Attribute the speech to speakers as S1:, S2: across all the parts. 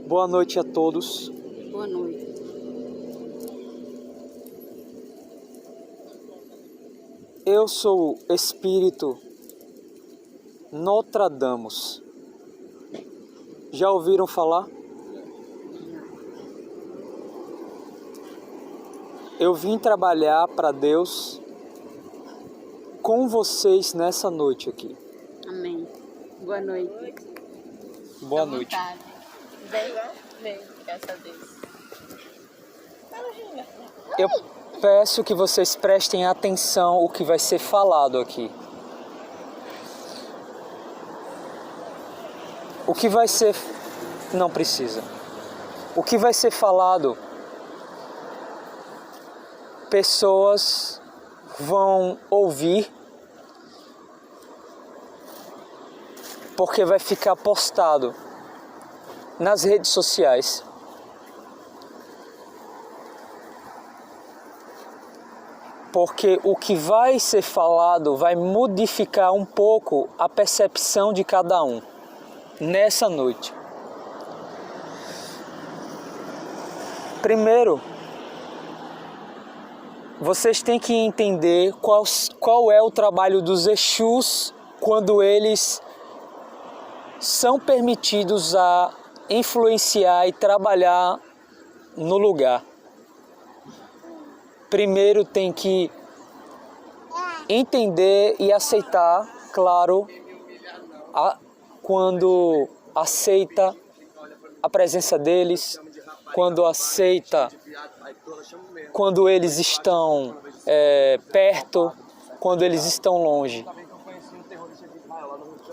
S1: Boa noite a todos.
S2: Boa noite.
S1: Eu sou o Espírito Nostradamus. Já ouviram falar? Eu vim trabalhar para Deus com vocês nessa noite aqui.
S2: Amém. Boa noite.
S1: Boa noite.
S2: Vem, graças a Deus.
S1: Eu peço que vocês prestem atenção ao que vai ser falado aqui. O que vai ser... Não precisa. O que vai ser falado, pessoas vão ouvir, porque vai ficar postado nas redes sociais. Porque o que vai ser falado vai modificar um pouco a percepção de cada um nessa noite. Primeiro, vocês têm que entender qual é o trabalho dos Exus quando eles são permitidos a influenciar e trabalhar no lugar. Primeiro tem que entender e aceitar, claro, quando aceita a presença deles, quando eles estão perto, quando eles estão longe.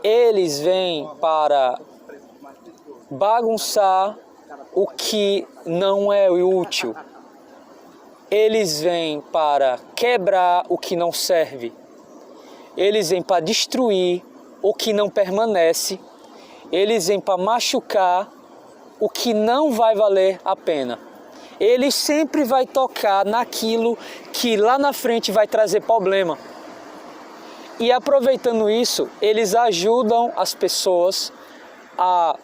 S1: Eles vêm para bagunçar o que não é útil. Eles vêm para quebrar o que não serve. Eles vêm para destruir o que não permanece. Eles vêm para machucar o que não vai valer a pena. Ele sempre vai tocar naquilo que lá na frente vai trazer problema. E aproveitando isso, eles ajudam as pessoas a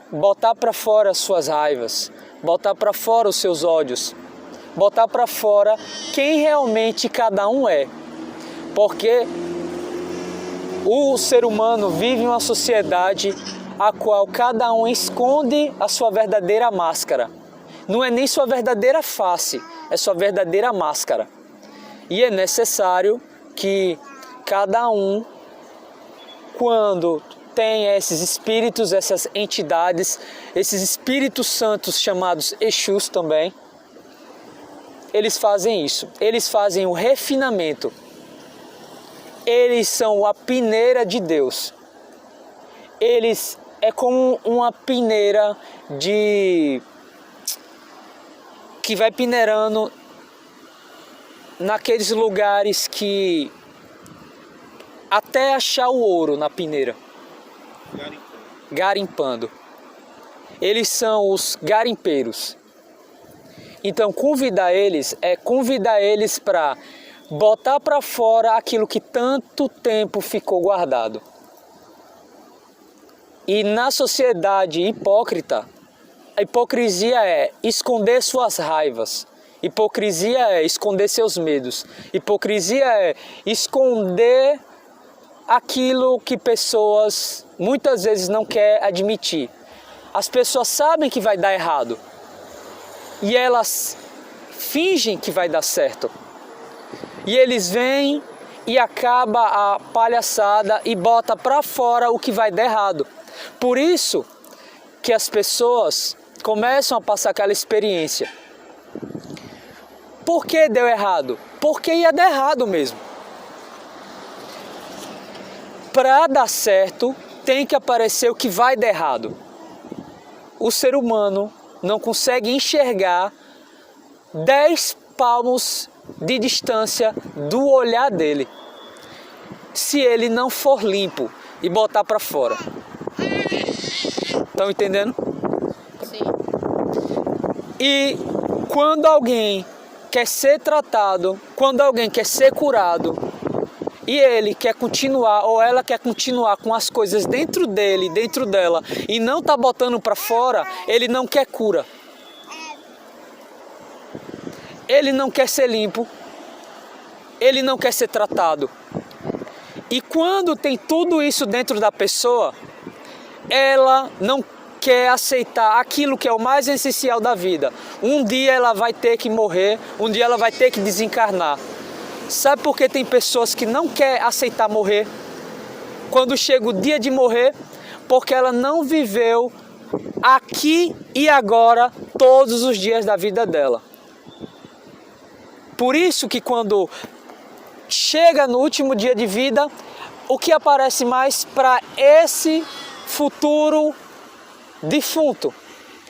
S1: botar para fora as suas raivas, botar para fora os seus ódios, botar para fora quem realmente cada um é. Porque o ser humano vive em uma sociedade a qual cada um esconde a sua verdadeira máscara. Não é nem sua verdadeira face, é sua verdadeira máscara. E é necessário que cada um, quando tem esses espíritos, essas entidades, esses espíritos santos chamados Exus também, eles fazem isso. Eles fazem o refinamento. Eles são a peneira de Deus. Eles é como uma peneira que vai peneirando naqueles lugares que até achar o ouro na peneira. Garimpando. Eles são os garimpeiros. Então convidar eles para botar para fora aquilo que tanto tempo ficou guardado. E na sociedade hipócrita, a hipocrisia é esconder suas raivas. Hipocrisia é esconder seus medos. Hipocrisia é esconder aquilo que pessoas muitas vezes não querem admitir. As pessoas sabem que vai dar errado e elas fingem que vai dar certo. E eles vêm e acaba a palhaçada e bota para fora o que vai dar errado. Por isso que as pessoas começam a passar aquela experiência. Por que deu errado? Porque ia dar errado mesmo. Para dar certo, tem que aparecer o que vai dar errado. O ser humano não consegue enxergar 10 palmos de distância do olhar dele, se ele não for limpo e botar para fora. Estão entendendo?
S2: Sim.
S1: E quando alguém quer ser tratado, quando alguém quer ser curado, e ele quer continuar, ou ela quer continuar com as coisas dentro dele, dentro dela, e não está botando para fora, ele não quer cura. Ele não quer ser limpo, ele não quer ser tratado. E quando tem tudo isso dentro da pessoa, ela não quer aceitar aquilo que é o mais essencial da vida. Um dia ela vai ter que morrer, um dia ela vai ter que desencarnar. Sabe por que tem pessoas que não querem aceitar morrer? Quando chega o dia de morrer, porque ela não viveu aqui e agora todos os dias da vida dela. Por isso que quando chega no último dia de vida, o que aparece mais para esse futuro defunto,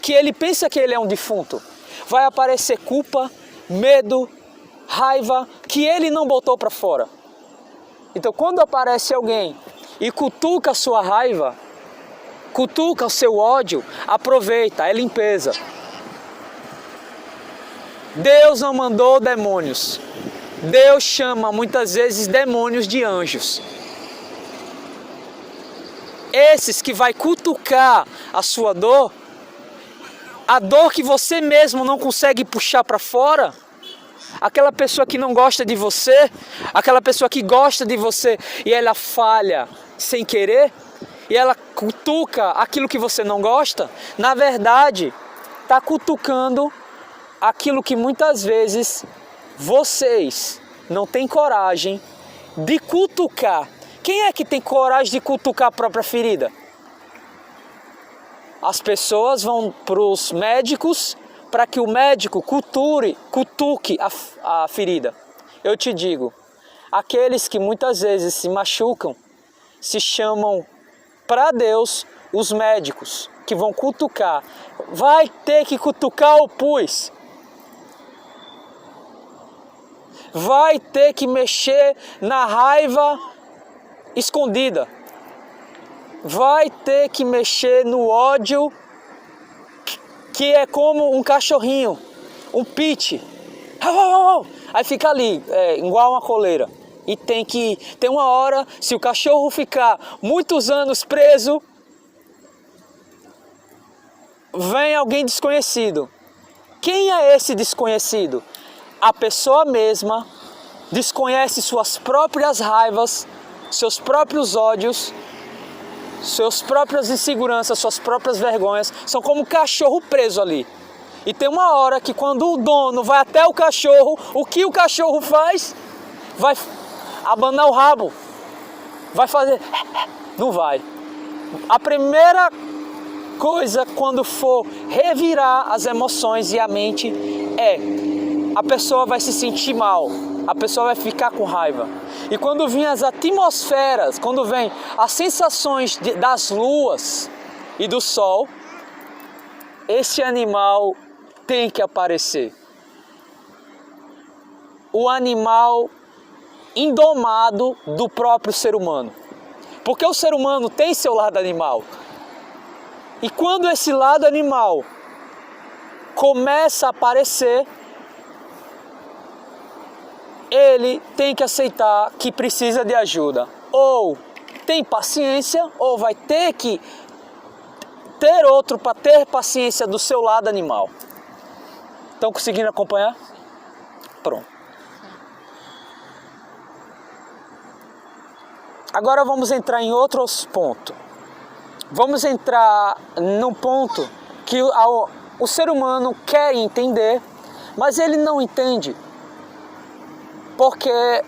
S1: que ele pensa que ele é um defunto, vai aparecer culpa, medo, raiva, que ele não botou para fora. Então quando aparece alguém e cutuca a sua raiva, cutuca o seu ódio, aproveita, é limpeza. Deus não mandou demônios. Deus chama muitas vezes demônios de anjos. Esses que vai cutucar a sua dor, a dor que você mesmo não consegue puxar para fora, aquela pessoa que não gosta de você, aquela pessoa que gosta de você e ela falha sem querer, e ela cutuca aquilo que você não gosta, na verdade, está cutucando aquilo que muitas vezes vocês não têm coragem de cutucar. Quem é que tem coragem de cutucar a própria ferida? As pessoas vão para os médicos para que o médico cutuque a ferida. Eu te digo, aqueles que muitas vezes se machucam se chamam para Deus os médicos que vão cutucar. Vai ter que cutucar o pus. Vai ter que mexer na raiva escondida. Vai ter que mexer no ódio que é como um cachorrinho, um pit. Aí fica ali, igual uma coleira. E tem uma hora, se o cachorro ficar muitos anos preso, vem alguém desconhecido. Quem é esse desconhecido? A pessoa mesma desconhece suas próprias raivas, seus próprios ódios, suas próprias inseguranças, suas próprias vergonhas. São como um cachorro preso ali. E tem uma hora que quando o dono vai até o cachorro, o que o cachorro faz? Vai abanar o rabo. Vai fazer... Não vai. A primeira coisa quando for revirar as emoções e a mente a pessoa vai se sentir mal, a pessoa vai ficar com raiva. E quando vêm as atmosferas, quando vêm as sensações das luas e do sol, esse animal tem que aparecer. O animal indomado do próprio ser humano. Porque o ser humano tem seu lado animal. E quando esse lado animal começa a aparecer, ele tem que aceitar que precisa de ajuda. Ou tem paciência, ou vai ter que ter outro para ter paciência do seu lado animal. Estão conseguindo acompanhar? Pronto. Agora vamos entrar em outros pontos. Vamos entrar num ponto que o ser humano quer entender, mas ele não entende. Porque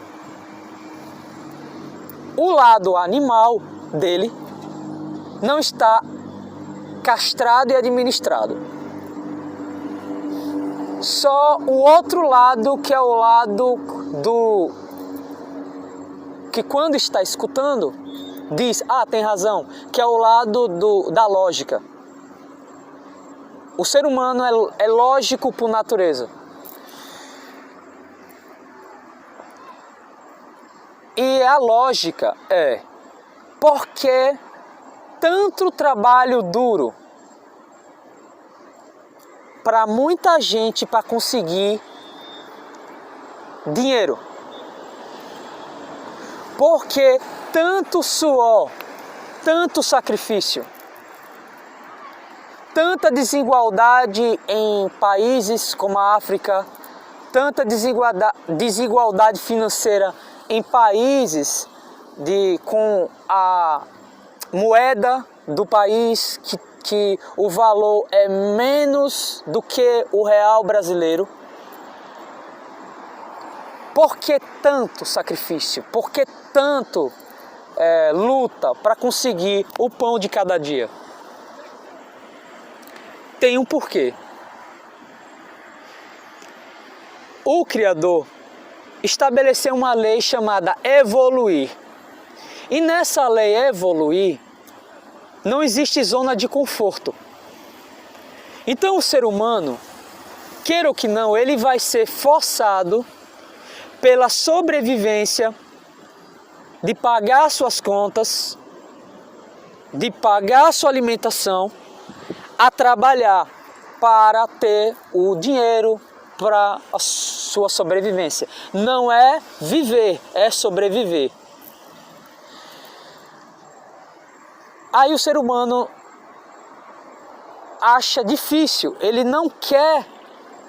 S1: o lado animal dele não está castrado e administrado. Só o outro lado, que é o lado do... que quando está escutando, diz, tem razão, que é o lado da lógica. O ser humano é lógico por natureza. E a lógica é, por que tanto trabalho duro para muita gente para conseguir dinheiro? Por que tanto suor, tanto sacrifício? Tanta desigualdade em países como a África, tanta desigualdade financeira em países com a moeda do país que o valor é menos do que o real brasileiro. Por que tanto sacrifício? Por que tanto luta para conseguir o pão de cada dia? Tem um porquê. O Criador estabeleceu uma lei chamada evoluir. E nessa lei evoluir, não existe zona de conforto. Então o ser humano, queira ou que não, ele vai ser forçado pela sobrevivência de pagar suas contas, de pagar sua alimentação, a trabalhar para ter o dinheiro para a sua sobrevivência. Não é viver, é sobreviver. Aí o ser humano acha difícil, ele não quer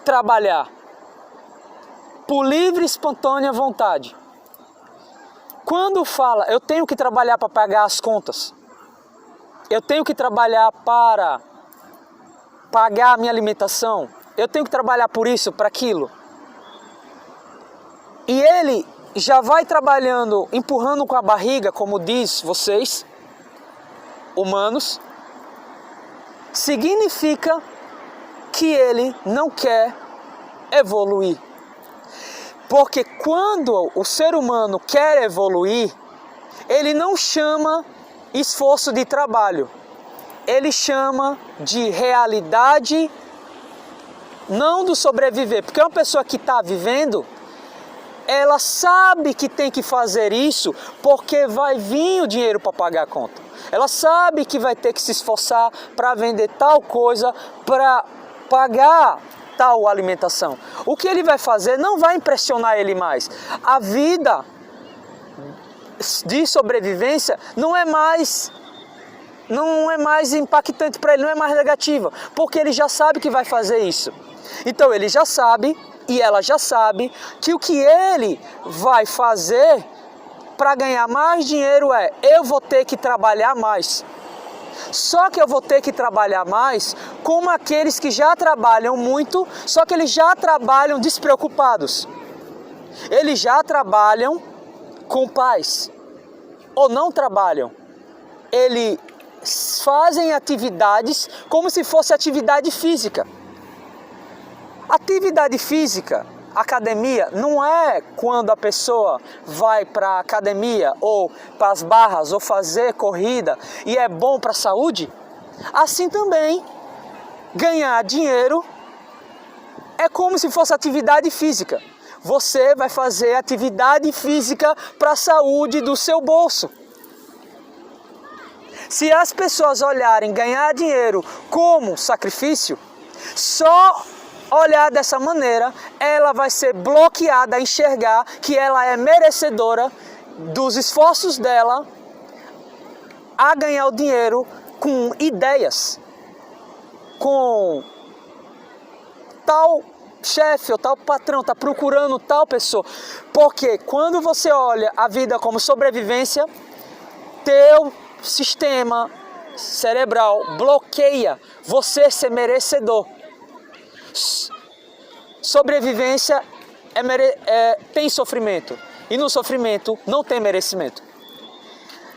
S1: trabalhar por livre e espontânea vontade. Quando fala, eu tenho que trabalhar para pagar as contas, eu tenho que trabalhar para pagar a minha alimentação, eu tenho que trabalhar por isso, para aquilo. E ele já vai trabalhando, empurrando com a barriga, como diz vocês, humanos, significa que ele não quer evoluir. Porque quando o ser humano quer evoluir, ele não chama esforço de trabalho, ele chama de realidade, não do sobreviver. Porque uma pessoa que está vivendo, ela sabe que tem que fazer isso porque vai vir o dinheiro para pagar a conta. Ela sabe que vai ter que se esforçar para vender tal coisa, para pagar tal alimentação. O que ele vai fazer não vai impressionar ele mais. A vida de sobrevivência não é mais impactante para ele, não é mais negativa, porque ele já sabe que vai fazer isso. Então ele já sabe e ela já sabe que o que ele vai fazer para ganhar mais dinheiro eu vou ter que trabalhar mais. Só que eu vou ter que trabalhar mais como aqueles que já trabalham muito, só que eles já trabalham despreocupados. Eles já trabalham com paz. Ou não trabalham. Eles fazem atividades como se fosse atividade física. Atividade física, academia, não é quando a pessoa vai para a academia ou para as barras ou fazer corrida e é bom para a saúde. Assim também, ganhar dinheiro é como se fosse atividade física. Você vai fazer atividade física para a saúde do seu bolso. Se as pessoas olharem ganhar dinheiro como sacrifício, só olhar dessa maneira, ela vai ser bloqueada a enxergar que ela é merecedora dos esforços dela a ganhar o dinheiro com ideias, com tal chefe ou tal patrão está procurando tal pessoa. Porque quando você olha a vida como sobrevivência, teu sistema cerebral bloqueia você ser merecedor. Sobrevivência tem sofrimento, e no sofrimento não tem merecimento.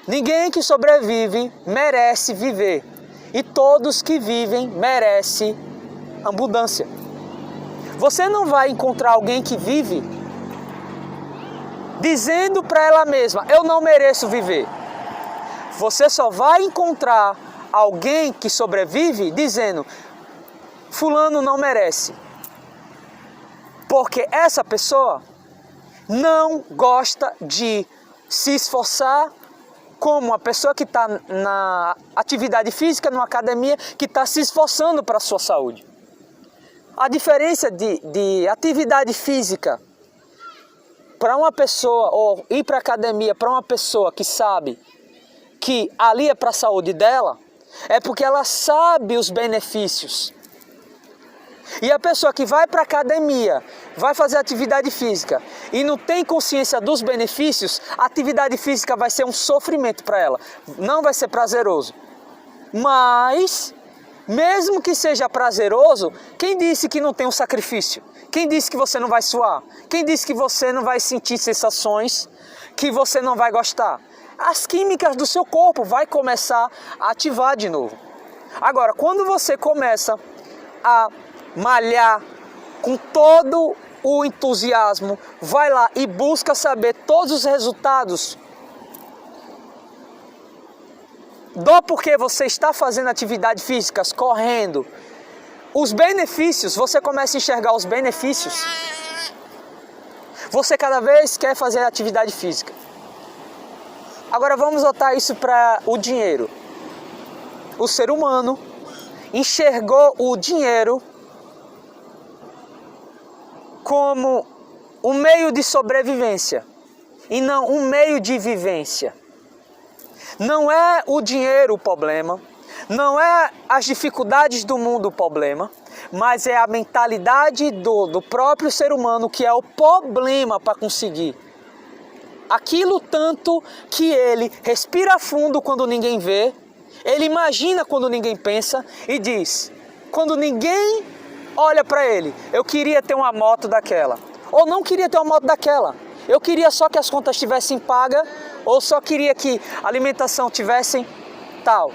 S1: Ninguém que sobrevive merece viver, e todos que vivem merecem abundância. Você não vai encontrar alguém que vive dizendo para ela mesma, eu não mereço viver. Você só vai encontrar alguém que sobrevive dizendo, fulano não merece. Porque essa pessoa não gosta de se esforçar como uma pessoa que está na atividade física, numa academia, que está se esforçando para a sua saúde. A diferença de atividade física para uma pessoa, ou ir para a academia para uma pessoa que sabe que ali é para a saúde dela, é porque ela sabe os benefícios. E a pessoa que vai para a academia, vai fazer atividade física e não tem consciência dos benefícios, a atividade física vai ser um sofrimento para ela, não vai ser prazeroso. Mas, mesmo que seja prazeroso, quem disse que não tem um sacrifício? Quem disse que você não vai suar? Quem disse que você não vai sentir sensações que você não vai gostar? As químicas do seu corpo vai começar a ativar de novo. Agora, quando você começa a malhar com todo o entusiasmo, vai lá e busca saber todos os resultados do porquê você está fazendo atividades físicas, correndo, os benefícios, você começa a enxergar os benefícios. Você cada vez quer fazer atividade física. Agora vamos voltar isso para o dinheiro. O ser humano enxergou o dinheiro como um meio de sobrevivência e não um meio de vivência. Não é o dinheiro o problema, não é as dificuldades do mundo o problema, mas é a mentalidade do próprio ser humano que é o problema para conseguir aquilo, tanto que ele respira fundo quando ninguém vê, ele imagina quando ninguém pensa e diz, quando ninguém olha para ele, eu queria ter uma moto daquela, ou não queria ter uma moto daquela, eu queria só que as contas estivessem pagas, ou só queria que a alimentação tivessem tal.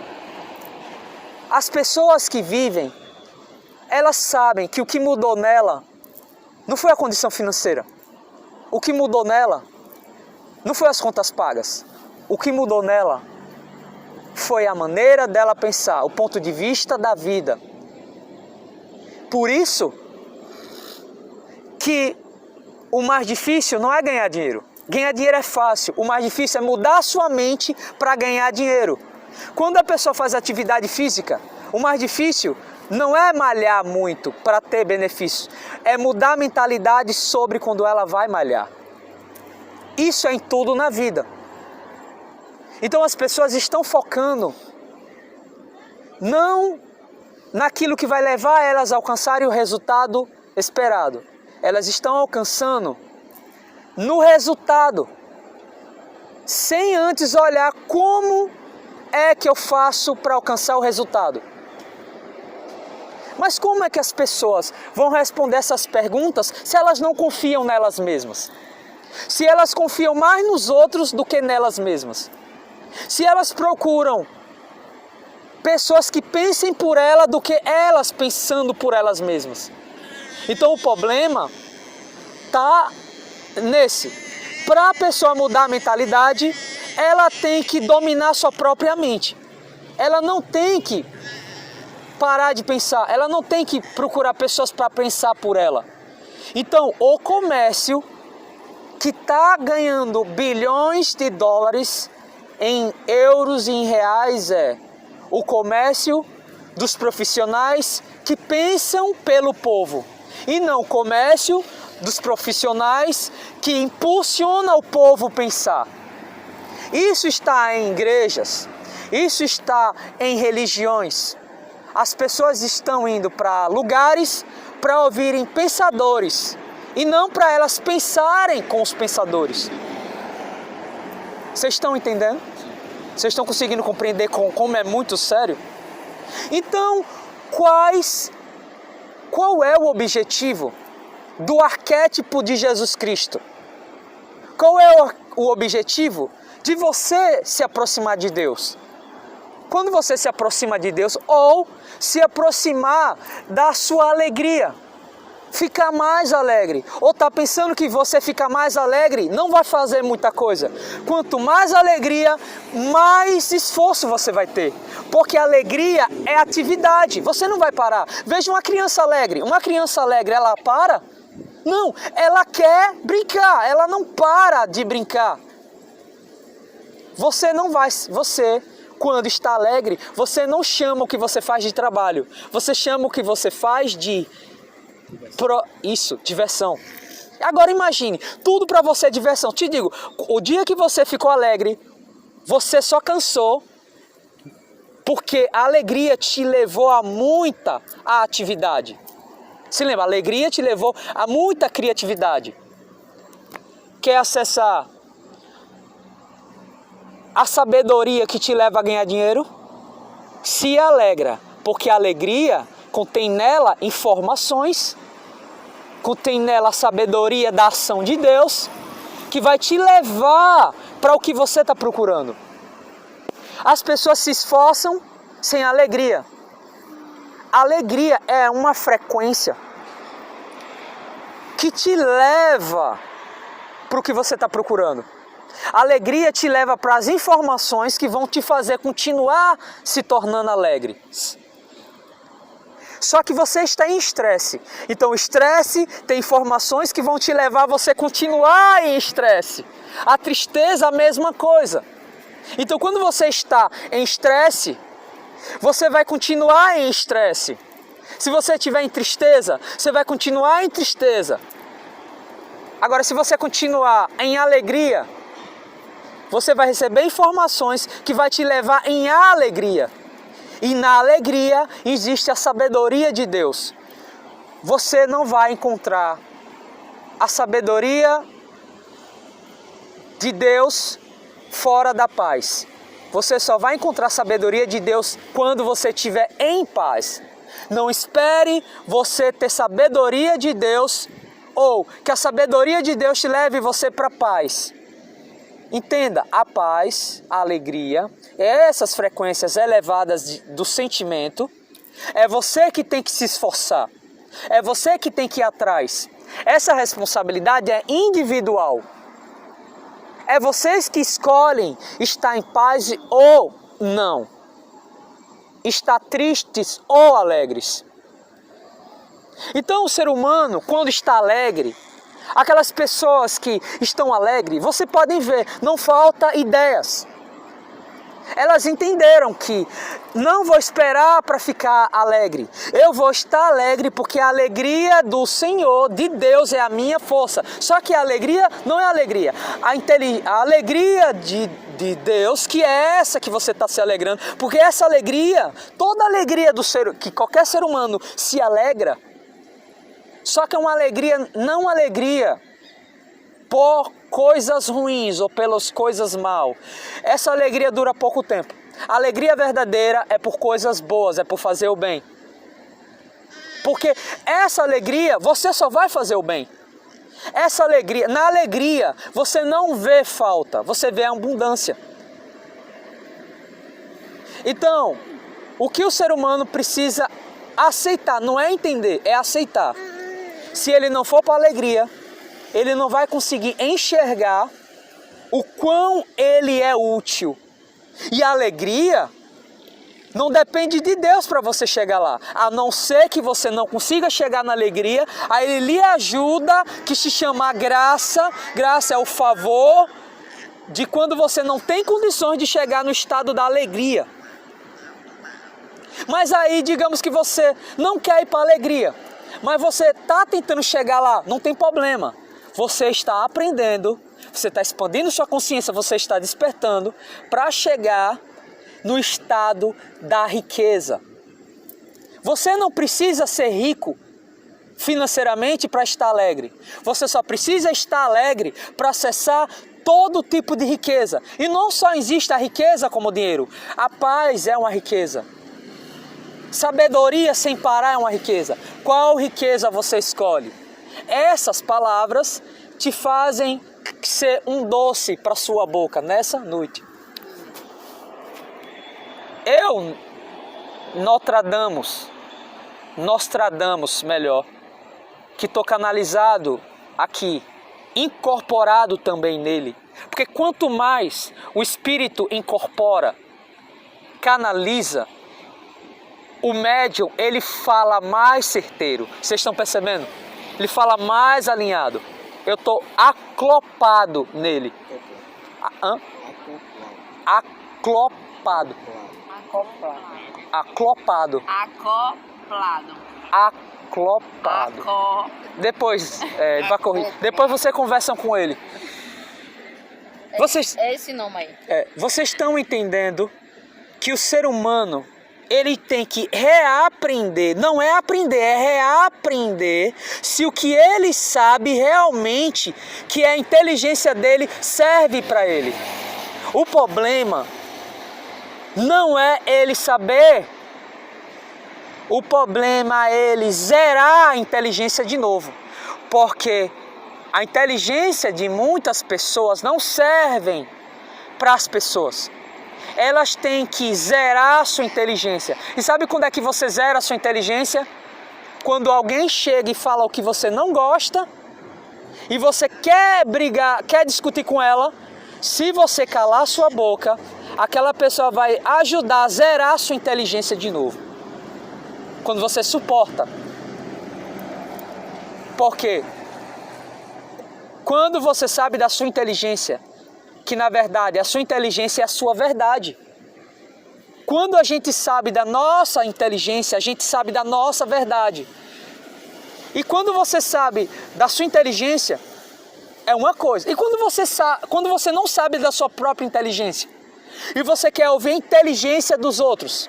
S1: As pessoas que vivem, elas sabem que o que mudou nela não foi a condição financeira, o que mudou nela não foi as contas pagas, o que mudou nela foi a maneira dela pensar, o ponto de vista da vida. Por isso que o mais difícil não é ganhar dinheiro. Ganhar dinheiro é fácil, o mais difícil é mudar a sua mente para ganhar dinheiro. Quando a pessoa faz atividade física, o mais difícil não é malhar muito para ter benefícios, é mudar a mentalidade sobre quando ela vai malhar. Isso é em tudo na vida. Então as pessoas estão focando não naquilo que vai levar elas a alcançarem o resultado esperado. Elas estão alcançando no resultado, sem antes olhar como é que eu faço para alcançar o resultado. Mas como é que as pessoas vão responder essas perguntas se elas não confiam nelas mesmas? Se elas confiam mais nos outros do que nelas mesmas? Se elas procuram pessoas que pensem por ela do que elas pensando por elas mesmas? Então o problema está nesse. Para a pessoa mudar a mentalidade, ela tem que dominar sua própria mente. Ela não tem que parar de pensar, ela não tem que procurar pessoas para pensar por ela. Então o comércio que está ganhando bilhões de dólares em euros e em reais é o comércio dos profissionais que pensam pelo povo e não o comércio dos profissionais que impulsiona o povo a pensar. Isso está em igrejas, isso está em religiões. As pessoas estão indo para lugares para ouvirem pensadores e não para elas pensarem com os pensadores. Vocês estão entendendo? Vocês estão conseguindo compreender como é muito sério? Então, qual é o objetivo do arquétipo de Jesus Cristo? Qual é o objetivo de você se aproximar de Deus? Quando você se aproxima de Deus, ou se aproximar da sua alegria, ficar mais alegre, ou está pensando que você ficar mais alegre não vai fazer muita coisa. Quanto mais alegria, mais esforço você vai ter, porque alegria é atividade, você não vai parar. Veja uma criança alegre, ela para? Não, ela quer brincar, ela não para de brincar. Quando está alegre, você não chama o que você faz de trabalho, você chama o que você faz de diversão. Agora imagine, tudo para você é diversão. Te digo, o dia que você ficou alegre, você só cansou porque a alegria te levou a muita atividade. Se lembra, a alegria te levou a muita criatividade. Quer acessar a sabedoria que te leva a ganhar dinheiro? Se alegra, porque a alegria contém nela informações, contém nela a sabedoria da ação de Deus, que vai te levar para o que você está procurando. As pessoas se esforçam sem alegria. Alegria é uma frequência que te leva para o que você está procurando. Alegria te leva para as informações que vão te fazer continuar se tornando alegre. Só que você está em estresse. Então o estresse tem informações que vão te levar a você continuar em estresse. A tristeza, a mesma coisa. Então quando você está em estresse, você vai continuar em estresse. Se você estiver em tristeza, você vai continuar em tristeza. Agora, se você continuar em alegria, você vai receber informações que vai te levar em alegria. E na alegria existe a sabedoria de Deus. Você não vai encontrar a sabedoria de Deus fora da paz. Você só vai encontrar a sabedoria de Deus quando você estiver em paz. Não espere você ter sabedoria de Deus ou que a sabedoria de Deus te leve você para a paz. Entenda, a paz, a alegria, essas frequências elevadas do sentimento, é você que tem que se esforçar, é você que tem que ir atrás. Essa responsabilidade é individual. É vocês que escolhem estar em paz ou não, estar tristes ou alegres. Então o ser humano, quando está alegre, aquelas pessoas que estão alegres, você pode ver, não falta ideias. Elas entenderam que não vou esperar para ficar alegre. Eu vou estar alegre porque a alegria do Senhor, de Deus, é a minha força. Só que a alegria não é alegria. A alegria de Deus, que é essa que você está se alegrando. Porque essa alegria, toda alegria que qualquer ser humano se alegra, só que é uma alegria, não alegria por coisas ruins ou pelas coisas mal. Essa alegria dura pouco tempo. A alegria verdadeira é por coisas boas, é por fazer o bem. Porque essa alegria, você só vai fazer o bem. Essa alegria, na alegria, você não vê falta, você vê a abundância. Então, o que o ser humano precisa aceitar, não é entender, é aceitar. Se ele não for para a alegria, ele não vai conseguir enxergar o quão ele é útil. E a alegria não depende de Deus para você chegar lá. A não ser que você não consiga chegar na alegria, aí Ele lhe ajuda, que se chama graça. Graça é o favor de quando você não tem condições de chegar no estado da alegria. Mas aí, digamos que você não quer ir para a alegria, mas você está tentando chegar lá, não tem problema. Você está aprendendo, você está expandindo sua consciência, você está despertando para chegar no estado da riqueza. Você não precisa ser rico financeiramente para estar alegre. Você só precisa estar alegre para acessar todo tipo de riqueza. E não só existe a riqueza como dinheiro, a paz é uma riqueza. Sabedoria sem parar é uma riqueza. Qual riqueza você escolhe? Essas palavras te fazem ser um doce para sua boca nessa noite. Eu, Nostradamus melhor, que estou canalizado aqui, incorporado também nele. Porque quanto mais o Espírito incorpora, canaliza, o médium, ele fala mais certeiro. Vocês estão percebendo? Ele fala mais alinhado. Eu estou aclopado nele. Aclopado.
S2: Acoplado.
S1: Aclopado.
S2: Acoplado.
S1: aclopado. Depois, ele vai correr. Depois você conversa com ele. Vocês,
S2: É esse nome aí.
S1: vocês estão entendendo que o ser humano, ele tem que reaprender, não é aprender, é reaprender se o que ele sabe realmente, que a inteligência dele serve para ele. O problema não é ele saber, o problema é ele zerar a inteligência de novo, porque a inteligência de muitas pessoas não servem para as pessoas. Elas têm que zerar a sua inteligência. E sabe quando é que você zera a sua inteligência? Quando alguém chega e fala o que você não gosta e você quer brigar, quer discutir com ela, se você calar a sua boca, aquela pessoa vai ajudar a zerar a sua inteligência de novo. Quando você suporta. Por quê? Quando você sabe da sua inteligência, que na verdade a sua inteligência é a sua verdade. Quando a gente sabe da nossa inteligência, a gente sabe da nossa verdade. E quando você sabe da sua inteligência, é uma coisa. E quando você não sabe da sua própria inteligência, e você quer ouvir a inteligência dos outros,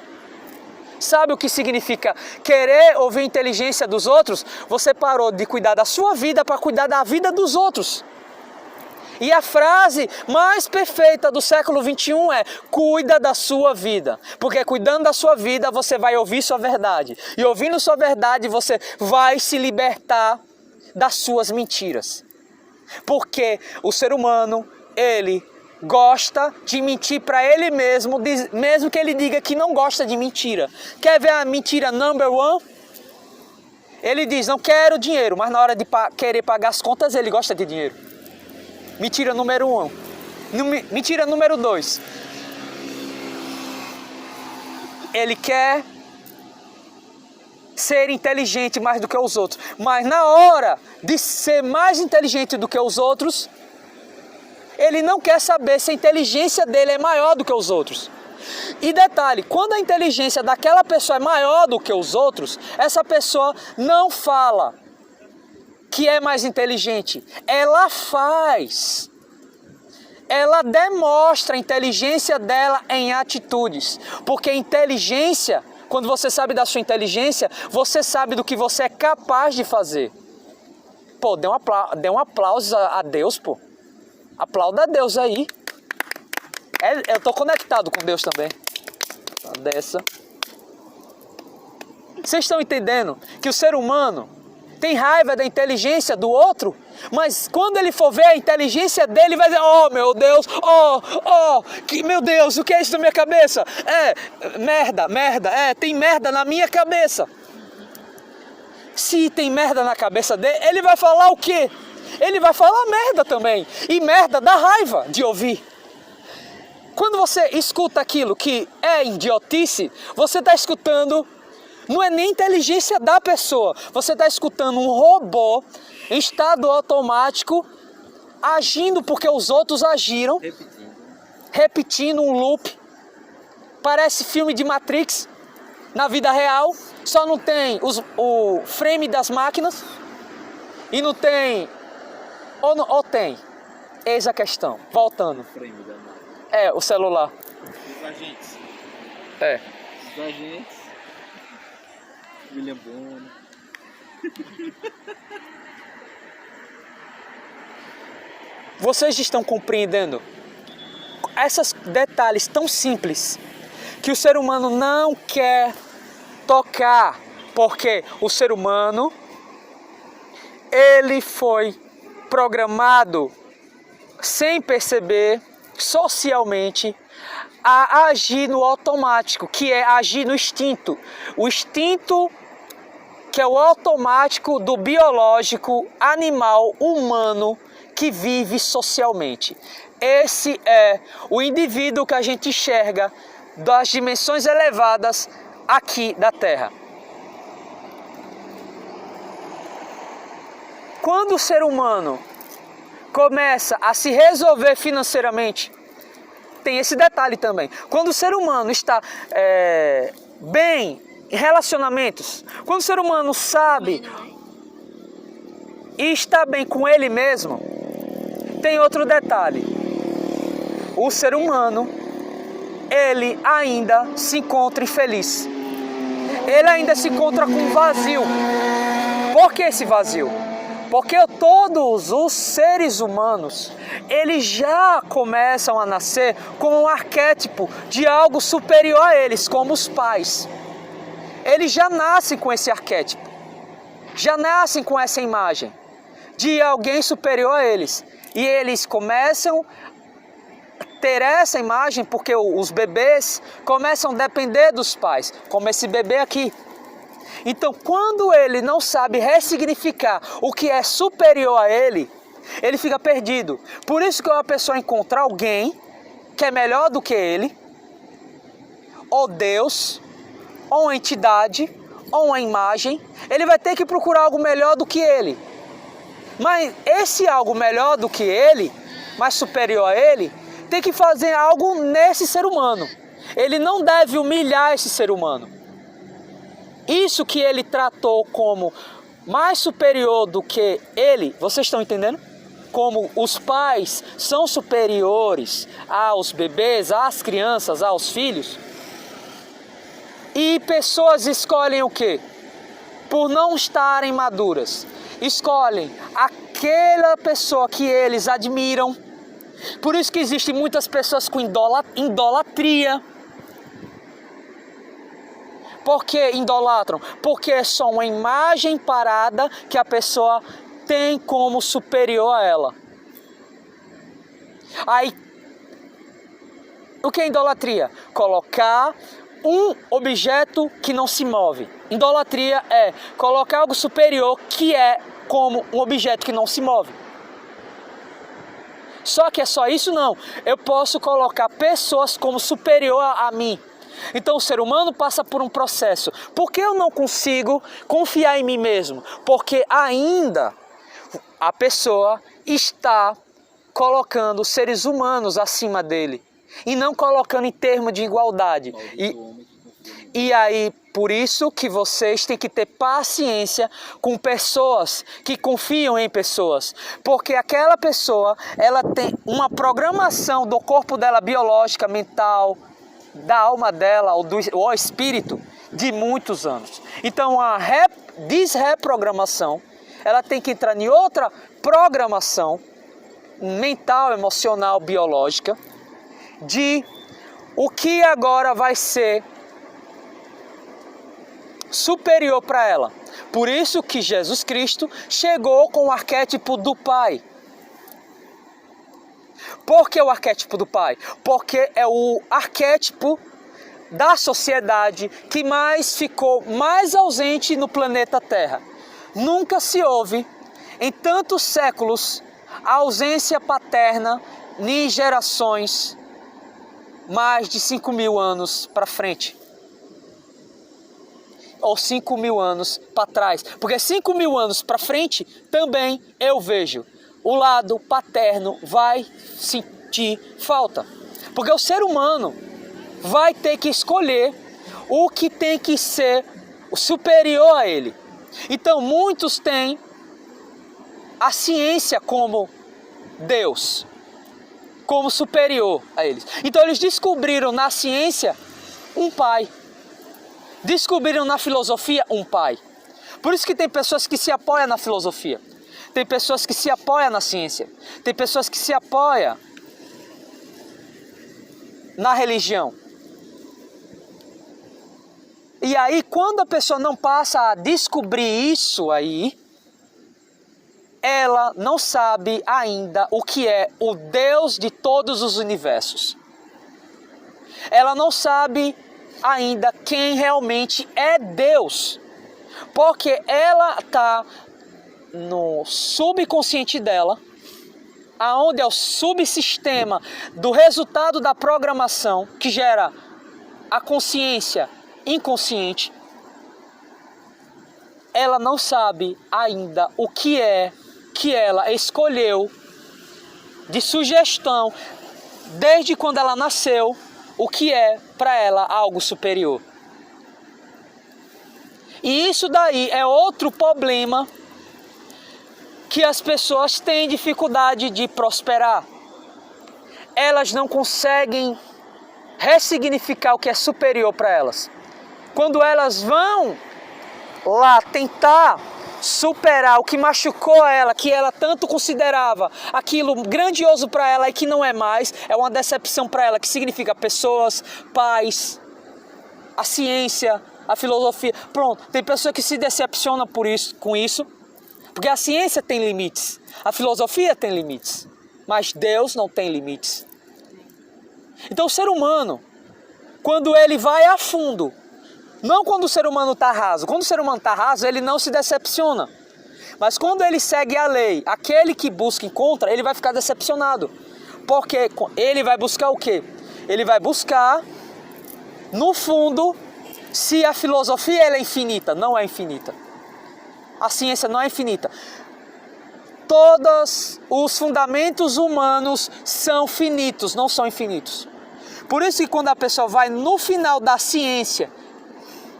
S1: sabe o que significa querer ouvir a inteligência dos outros? Você parou de cuidar da sua vida para cuidar da vida dos outros. E a frase mais perfeita do século XXI é: cuida da sua vida. Porque cuidando da sua vida, você vai ouvir sua verdade. E ouvindo sua verdade, você vai se libertar das suas mentiras. Porque o ser humano, ele gosta de mentir para ele mesmo, mesmo que ele diga que não gosta de mentira. Quer ver a mentira number one? Ele diz: não quero dinheiro, mas na hora de querer pagar as contas, ele gosta de dinheiro. Mentira número 1. Mentira número 2. Ele quer ser inteligente mais do que os outros, mas na hora de ser mais inteligente do que os outros, ele não quer saber se a inteligência dele é maior do que os outros. E detalhe, quando a inteligência daquela pessoa é maior do que os outros, essa pessoa não fala que é mais inteligente, ela faz. Ela demonstra a inteligência dela em atitudes. Porque inteligência, quando você sabe da sua inteligência, você sabe do que você é capaz de fazer. Pô, dê um aplauso a Deus, pô. Aplauda a Deus aí. Eu tô conectado com Deus também. Dessa. Vocês estão entendendo que o ser humano tem raiva da inteligência do outro, mas quando ele for ver a inteligência dele, vai dizer: oh meu Deus, meu Deus, o que é isso na minha cabeça? Merda, tem merda na minha cabeça. Se tem merda na cabeça dele, ele vai falar o quê? Ele vai falar merda também, e merda dá raiva de ouvir. Quando você escuta aquilo que é idiotice, você está escutando. Não é nem inteligência da pessoa. Você está escutando um robô em estado automático agindo porque os outros agiram. Repetindo um loop. Parece filme de Matrix na vida real. Só não tem o frame das máquinas. E não tem... Ou tem? Eis a questão. Voltando. O celular.
S3: Os agentes. Os agentes. William Bonner.
S1: Vocês estão compreendendo esses detalhes tão simples que o ser humano não quer tocar, porque o ser humano, ele foi programado sem perceber socialmente a agir no automático, que é agir no instinto. O instinto, que é o automático do biológico animal humano que vive socialmente. Esse é o indivíduo que a gente enxerga das dimensões elevadas aqui da Terra. Quando o ser humano começa a se resolver financeiramente, tem esse detalhe também. Quando o ser humano está bem relacionamentos, quando o ser humano sabe e está bem com ele mesmo, tem outro detalhe. O ser humano, ele ainda se encontra infeliz. Ele ainda se encontra com um vazio. Por que esse vazio? Porque todos os seres humanos, eles já começam a nascer com um arquétipo de algo superior a eles, como os pais. Eles já nascem com esse arquétipo, já nascem com essa imagem de alguém superior a eles. E eles começam a ter essa imagem porque os bebês começam a depender dos pais, como esse bebê aqui. Então, quando ele não sabe ressignificar o que é superior a ele, ele fica perdido. Por isso que uma pessoa encontra alguém que é melhor do que ele, ou Deus, ou uma entidade, ou uma imagem, ele vai ter que procurar algo melhor do que ele. Mas esse algo melhor do que ele, mais superior a ele, tem que fazer algo nesse ser humano. Ele não deve humilhar esse ser humano. Isso que ele tratou como mais superior do que ele, vocês estão entendendo? Como os pais são superiores aos bebês, às crianças, aos filhos. E pessoas escolhem o quê? Por não estarem maduras. Escolhem aquela pessoa que eles admiram. Por isso que existem muitas pessoas com idolatria. Por que idolatram? Porque é só uma imagem parada que a pessoa tem como superior a ela. Aí, o que é idolatria? Colocar um objeto que não se move. Idolatria é colocar algo superior que é como um objeto que não se move. Só que é só isso? Não. Eu posso colocar pessoas como superior a mim. Então o ser humano passa por um processo. Por que eu não consigo confiar em mim mesmo? Porque ainda a pessoa está colocando seres humanos acima dele e não colocando em termos de igualdade. E aí, por isso que vocês têm que ter paciência com pessoas que confiam em pessoas. Porque aquela pessoa, ela tem uma programação do corpo dela biológica, mental, da alma dela, ou do espírito, de muitos anos. Então a desreprogramação, ela tem que entrar em outra programação mental, emocional, biológica, de o que agora vai ser superior para ela. Por isso que Jesus Cristo chegou com o arquétipo do Pai. Por que o arquétipo do Pai? Porque é o arquétipo da sociedade que ficou mais ausente no planeta Terra. Nunca se houve, em tantos séculos, a ausência paterna em gerações mais de 5.000 anos para frente. Ou 5.000 anos para trás. Porque 5.000 anos para frente também eu vejo o lado paterno vai sentir falta. Porque o ser humano vai ter que escolher o que tem que ser superior a ele. Então muitos têm a ciência como Deus, como superior a eles. Então eles descobriram na ciência um pai. Descobriram na filosofia um pai. Por isso que tem pessoas que se apoiam na filosofia. Tem pessoas que se apoiam na ciência. Tem pessoas que se apoiam na religião. E aí, quando a pessoa não passa a descobrir isso aí, ela não sabe ainda o que é o Deus de todos os universos. Ela não sabe ainda quem realmente é Deus. Porque ela está no subconsciente dela, aonde é o subsistema do resultado da programação que gera a consciência inconsciente. Ela não sabe ainda o que é que ela escolheu de sugestão desde quando ela nasceu, o que é para ela algo superior. E isso daí é outro problema que as pessoas têm dificuldade de prosperar. Elas não conseguem ressignificar o que é superior para elas. Quando elas vão lá tentar superar o que machucou ela, que ela tanto considerava aquilo grandioso para ela e que não é mais, é uma decepção para ela, que significa pessoas, pais, a ciência, a filosofia. Pronto, tem pessoa que se decepciona com isso, porque a ciência tem limites, a filosofia tem limites, mas Deus não tem limites. Então o ser humano, quando ele vai a fundo, não quando o ser humano está raso, quando o ser humano está raso, ele não se decepciona. Mas quando ele segue a lei, aquele que busca encontra, ele vai ficar decepcionado. Porque ele vai buscar o quê? Ele vai buscar, no fundo, se a filosofia ela é infinita. Não é infinita. A ciência não é infinita. Todos os fundamentos humanos são finitos, não são infinitos. Por isso que quando a pessoa vai no final da ciência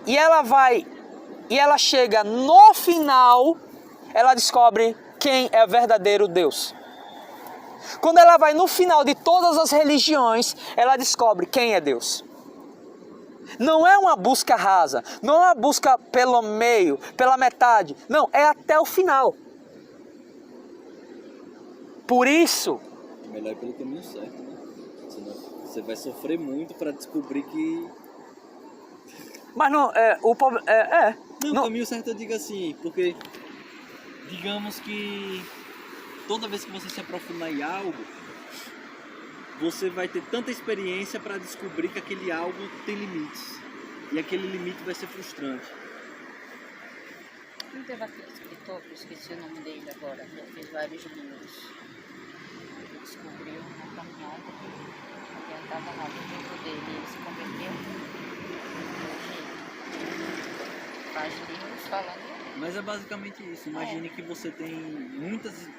S1: e ela chega no final, ela descobre quem é o verdadeiro Deus. Quando ela vai no final de todas as religiões, ela descobre quem é Deus. Não é uma busca rasa, não é uma busca pelo meio, pela metade. Não, é até o final. Por isso...
S3: É melhor ir pelo caminho certo, né? Senão você vai sofrer muito para descobrir que...
S1: Mas não, o problema...
S3: Não, o caminho certo eu digo assim, porque... Digamos que... Toda vez que você se aprofundar em algo, você vai ter tanta experiência para descobrir que aquele algo tem limites. E aquele limite vai ser frustrante.
S2: Não teve aquele escritor, que eu esqueci o nome dele agora, ele fez vários livros. Ele descobriu uma caminhada que adiantava nada o tempo dele, ele se converteu. Hoje faz livros falando.
S3: Mas é basicamente isso. Imagine que você tem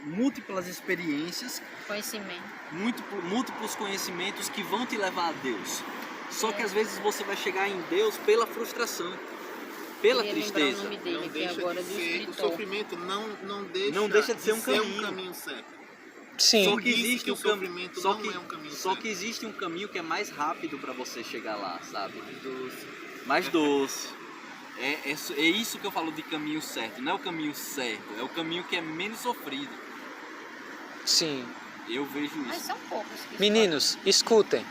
S3: múltiplas experiências,
S2: Conhecimento.
S3: múltiplos conhecimentos que vão te levar a Deus. Só que às vezes você vai chegar em Deus pela frustração, pela tristeza.
S2: O nome dele,
S4: Não
S2: que
S4: deixa
S2: agora
S4: de
S2: do
S4: ser, o
S2: escritor.
S4: sofrimento
S3: Não deixa de ser um caminho.
S4: certo.
S1: Sim.
S3: Só que
S4: Diz
S3: existe
S4: que
S3: um
S4: o sofrimento
S3: só
S4: não
S3: que,
S4: é um caminho
S3: só
S4: certo.
S3: que existe um caminho que é mais rápido para você chegar lá, sabe? Mais doce. É isso que eu falo de caminho certo. Não é o caminho certo, é o caminho que é menos sofrido.
S1: Sim.
S3: Eu vejo
S2: Mas
S3: isso.
S2: são poucos que
S1: Meninos, escutem.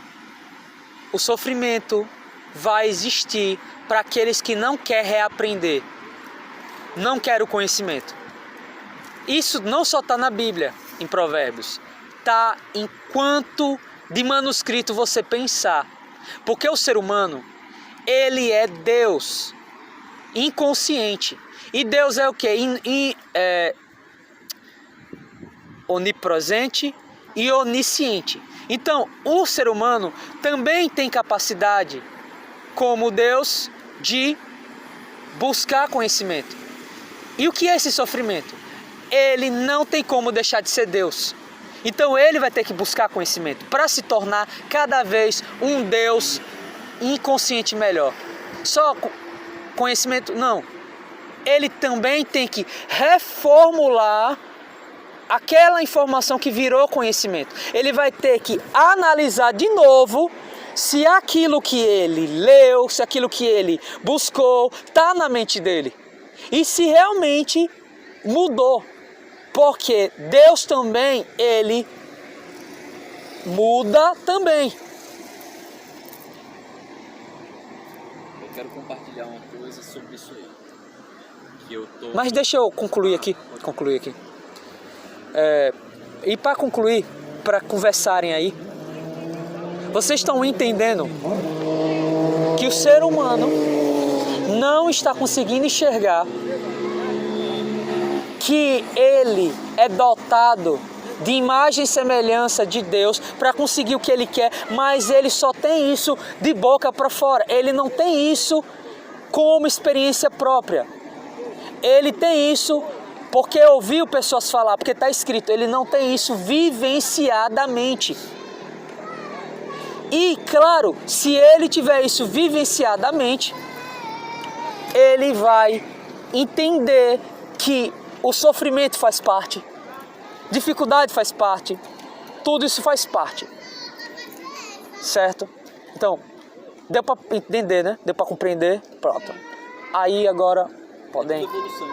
S1: O sofrimento vai existir para aqueles que não querem reaprender, não querem o conhecimento. Isso não só está na Bíblia, em Provérbios. Está em quanto de manuscrito você pensar. Porque o ser humano, ele é Deus, inconsciente. E Deus é o quê? Onipresente e onisciente. Então, o ser humano também tem capacidade, como Deus, de buscar conhecimento. E o que é esse sofrimento? Ele não tem como deixar de ser Deus. Então ele vai ter que buscar conhecimento para se tornar cada vez um Deus inconsciente melhor. Só conhecimento? Não. Ele também tem que reformular aquela informação que virou conhecimento. Ele vai ter que analisar de novo se aquilo que ele leu, se aquilo que ele buscou está na mente dele. E se realmente mudou. Porque Deus também, ele muda também.
S3: Eu quero compartilhar uma coisa sobre isso aí. Que eu tô...
S1: Mas deixa eu concluir aqui. E para concluir, para conversarem aí, vocês estão entendendo que o ser humano não está conseguindo enxergar que ele é dotado de imagem e semelhança de Deus para conseguir o que ele quer, mas ele só tem isso de boca para fora. Ele não tem isso como experiência própria. Ele tem isso porque ouviu pessoas falar, porque está escrito, ele não tem isso vivenciadamente. E, claro, se ele tiver isso vivenciadamente, ele vai entender que o sofrimento faz parte, dificuldade faz parte, tudo isso faz parte, certo? Então, deu para entender, né? Deu para compreender? Pronto. Aí agora podem...
S3: Evolução.